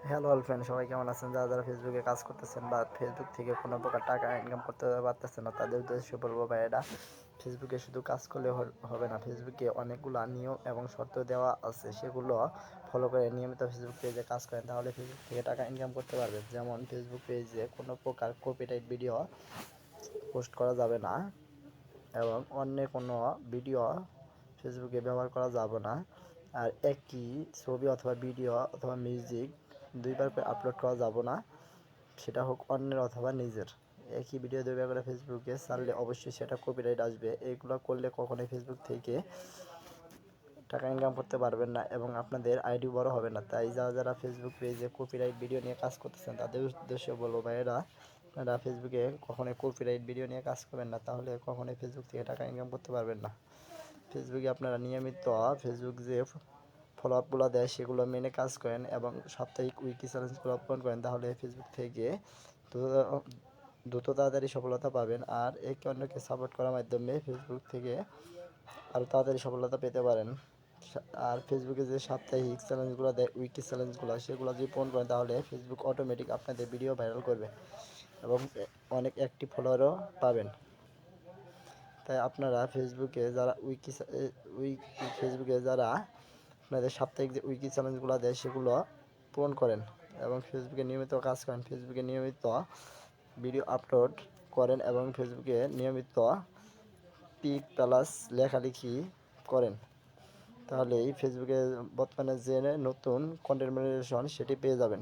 Hello all friend, সবাই কেমন আছেন? যারা যারা ফেসবুকে কাজ করতেছেন বা ফেসবুক থেকে কোনো প্রকার টাকা ইনকাম করতে পারতেছেন না, তাদের উদ্দেশ্যে বলবো ভাই, এটা ফেসবুকে শুধু কাজ করলে হবে না। ফেসবুকে অনেকগুলো নিয়ম এবং শর্ত দেওয়া আছে, সেগুলো ফলো করে নিয়মিত ফেসবুক পেজে কাজ করেন, তাহলে ফেসবুক থেকে টাকা ইনকাম করতে পারবেন। যেমন ফেসবুক পেজে কোনো প্রকার কপিরাইট ভিডিও পোস্ট করা যাবে না এবং অন্য কোনো ভিডিও ফেসবুকে ব্যবহার করা যাবে না। আর একই ছবি অথবা ভিডিও অথবা মিউজিক দুইবার করে আপলোড করা যাবে না, সেটা হোক অন্যের অথবা নিজের। একই ভিডিও দুইবার করে ফেসবুকে ছাড়লে অবশ্যই সেটা কপিরাইট আসবে। এইগুলো করলে কখনোই ফেসবুক থেকে টাকা ইনকাম করতে পারবেন না এবং আপনাদের আইডি বড় হবে না। তাই যারা যারা ফেসবুক পেজে কপিরাইট ভিডিও নিয়ে কাজ করতেছেন, তাদের উদ্দেশ্যে বলবো ভাইয়েরা, আপনারা ফেসবুকে কখনোই কপিরাইট ভিডিও নিয়ে কাজ করবেন না, তাহলে কখনোই ফেসবুক থেকে টাকা ইনকাম করতে পারবেন না। ফেসবুকে আপনারা নিয়মিত ফেসবুক যে ফলো আপগুলো দেয় সেগুলো মেনে কাজ করেন এবং সাপ্তাহিক উইকলি চ্যালেঞ্জগুলো পূরণ করেন, তাহলে ফেসবুক থেকে দ্রুত তাড়াতাড়ি সফলতা পাবেন। আর একে অন্যকে সাপোর্ট করার মাধ্যমে ফেসবুক থেকে আরও তাড়াতাড়ি সফলতা পেতে পারেন। আর ফেসবুকে যে সাপ্তাহিক চ্যালেঞ্জগুলো দেয়, উইকলি চ্যালেঞ্জগুলো, সেগুলো যদি পূরণ করেন, তাহলে ফেসবুক অটোমেটিক আপনাদের ভিডিও ভাইরাল করবে এবং অনেক অ্যাক্টিভ ফলোয়ারও পাবেন। তাই আপনারা ফেসবুকে যারা ফেসবুকে যারা আপনাদের সাপ্তাহিক যে উইকলি চ্যালেঞ্জগুলো দেয় সেগুলো পূরণ করেন এবং ফেসবুকে নিয়মিত কাজ করেন, ফেসবুকে নিয়মিত ভিডিও আপলোড করেন এবং ফেসবুকে নিয়মিত পিক প্লাস লেখালেখি করেন, তাহলেই ফেসবুকে বর্তমানে যে নতুন কন্টেন্ট মনিটাইজেশন সেটি পেয়ে যাবেন।